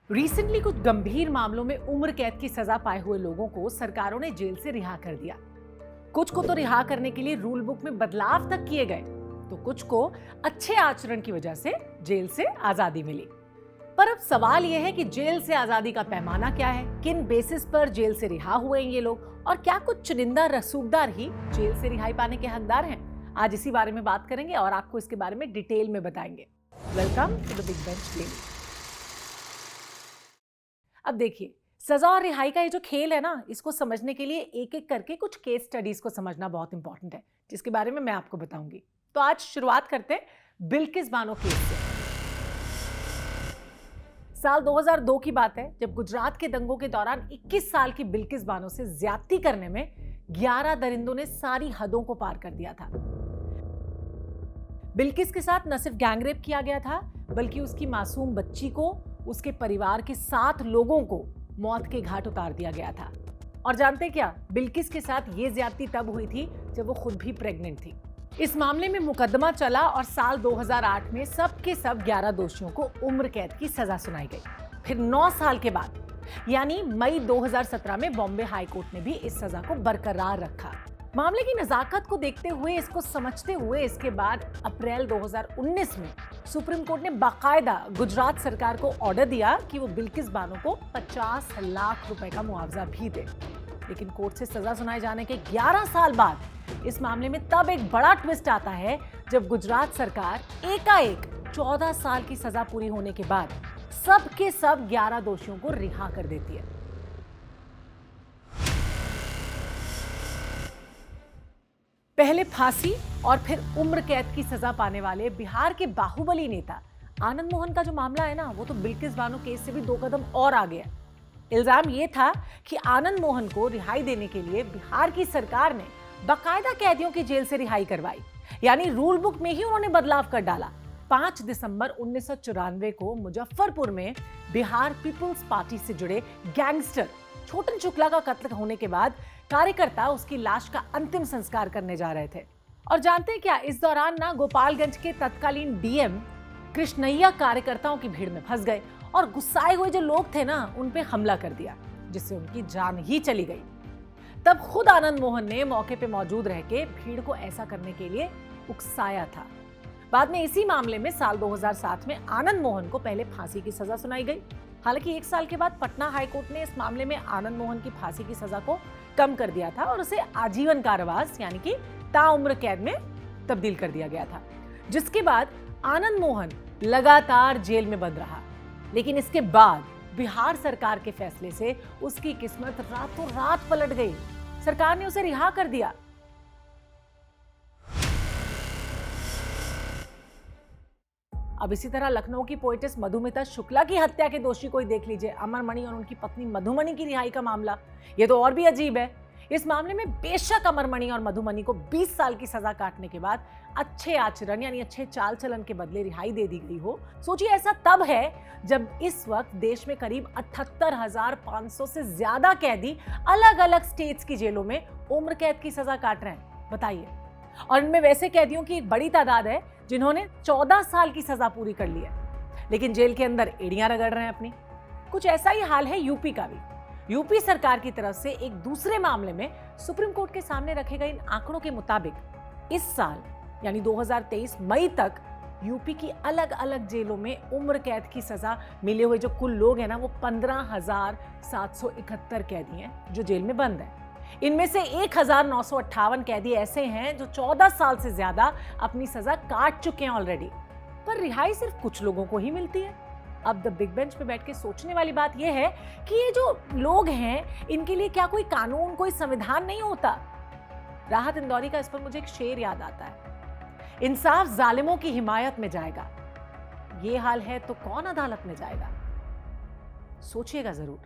Recently कुछ गंभीर मामलों में उम्र कैद की सजा पाए हुए लोगों को सरकारों ने जेल से रिहा कर दिया। कुछ को तो रिहा करने के लिए रूल बुक में बदलाव तक किए गए, तो कुछ को अच्छे आचरण की वजह से जेल से आजादी मिली। पर अब सवाल यह है कि जेल से आजादी का पैमाना क्या है, किन बेसिस पर जेल से रिहा हुए हैं ये लोग, और क्या कुछ चुनिंदा रसूखदार ही जेल से रिहाई पाने के हकदार हैं। आज इसी बारे में बात करेंगे और आपको इसके बारे में डिटेल में बताएंगे। Welcome to the big bench daily. अब देखिए, सजा और रिहाई का ये जो खेल है ना, इसको समझने के लिए एक एक करके कुछ केस स्टडीज को समझना बहुत इंपॉर्टेंट है, जिसके बारे में मैं आपको बताऊंगी। तो आज शुरुआत करते हैं बिल्किस बानो केस से। साल 2002 की बात है, जब गुजरात के दंगों के दौरान 21 साल की बिल्किस बानो से ज्यादती करने में 11 दरिंदों ने सारी हदों को पार कर दिया था। बिल्किस के साथ न सिर्फ गैंगरेप किया गया था, बल्कि उसकी मासूम बच्ची को, उसके परिवार के 7 लोगों को मौत के घाट उतार दिया गया था। और जानते क्या, बिल्किस के साथ ये ज्यादती तब हुई थी जब वो खुद भी प्रेग्नेंट थी। इस मामले में मुकदमा चला और साल 2008 में सब के सब 11 दोषियों को उम्र कैद की सजा सुनाई गई। फिर 9 साल के बाद यानी मई 2017 में बॉम्बे हाई कोर्ट ने भी इस सजा को बरकरार रखा। मामले की नजाकत को देखते हुए, इसको समझते हुए, इसके बाद अप्रैल 2019 में सुप्रीम कोर्ट ने बाकायदा गुजरात सरकार को ऑर्डर दिया कि वो बिल्किस बानो को 50 लाख रुपए का मुआवजा भी दे। लेकिन कोर्ट से सजा सुनाए जाने के 11 साल बाद इस मामले में तब एक बड़ा ट्विस्ट आता है, जब गुजरात सरकार एकाएक 14 साल की सजा पूरी होने के बाद सब के सब 11 दोषियों को रिहा कर देती है। पहले फांसी और फिर उम्र कैद की सजा पाने वाले बिहार के बाहुबली नेता आनंद मोहन का जो मामला है ना, वो तो बिल्किस बानो केस से भी 2 कदम और आगे है। इल्जाम ये था कि आनंद मोहन को रिहाई देने के लिए बिहार की सरकार ने बाकायदा कैदियों की जेल से रिहाई करवाई, यानी रूल बुक में ही उन्होंने बदलाव कर डाला। 5 दिसंबर 1994 को मुजफ्फरपुर में बिहार पीपुल्स पार्टी से जुड़े गैंगस्टर छोटन शुक्ला का कत्ल होने के बाद कार्यकर्ता उसकी लाश का अंतिम संस्कार करने जा रहे थे। और जानते हैं क्या, इस दौरान ना गोपालगंज के तत्कालीन डीएम कृष्णैया कार्यकर्ताओं की भीड़ में फंस गए और गुस्साए हुए जो लोग थे ना, उन पे हमला कर दिया, जिससे उनकी जान ही चली गई। तब खुद आनंद मोहन ने मौके पे मौजूद रह के भीड़ को ऐसा करने के लिए उकसाया था। बाद में इसी मामले में साल 2007 में आनंद मोहन को पहले फांसी की सजा सुनाई गई। हालांकि 1 साल के बाद पटना हाईकोर्ट ने इस मामले में आनंद मोहन की फांसी की सजा को कम कर दिया था और उसे आजीवन कारावास यानी कि ताउम्र कैद में तब्दील कर दिया गया था, जिसके बाद आनंद मोहन लगातार जेल में बंद रहा। लेकिन इसके बाद बिहार सरकार के फैसले से उसकी किस्मत रातों रात पलट गई। सरकार ने उसे रिहा कर दिया। अब इसी तरह लखनऊ की पोएटिस मधुमिता शुक्ला की हत्या के दोषी को ही देख लीजिए, अमर मणि और उनकी पत्नी मधुमणि की रिहाई का मामला। ये तो और भी अजीब है। इस मामले में बेशक अमर मणि और मधुमणि को 20 साल की सजा काटने के बाद अच्छे आचरण यानी अच्छे चाल चलन के बदले रिहाई दे दी गई हो। सोचिए, ऐसा तब है जब इस वक्त देश में करीब 78,500 से ज्यादा कैदी अलग अलग स्टेट्स की जेलों में उम्र कैद की सजा काट रहे हैं। बताइए। और इनमें वैसे कैदियों की एक बड़ी तादाद है जिन्होंने 14 साल की सजा पूरी कर ली है, लेकिन जेल के अंदर एड़ियां रगड़ रहे हैं अपनी। कुछ ऐसा ही हाल है यूपी का भी। यूपी सरकार की तरफ से एक दूसरे मामले में सुप्रीम कोर्ट के सामने रखे गए इन आंकड़ों के मुताबिक इस साल यानी 2023 मई तक यूपी की अलग अलग जेलों में उम्र कैद की सजा मिले हुए जो कुल लोग हैं ना, वो 15,771 कैदी हैं जो जेल में बंद हैं। इनमें से 1,958 कैदी ऐसे हैं जो 14 साल से ज्यादा अपनी सजा काट चुके हैं ऑलरेडी। पर रिहाई सिर्फ कुछ लोगों को ही मिलती है। अब द बिग बेंच पे बैठ के सोचने वाली बात यह है कि ये जो लोग हैं, इनके लिए क्या कोई कानून, कोई संविधान नहीं होता? राहत इंदौरी का इस पर मुझे एक शेर याद आता है, इंसाफ जालिमों की हिमायत में जाएगा। ये हाल है तो कौन अदालत में जाएगा? सोचिएगा जरूर।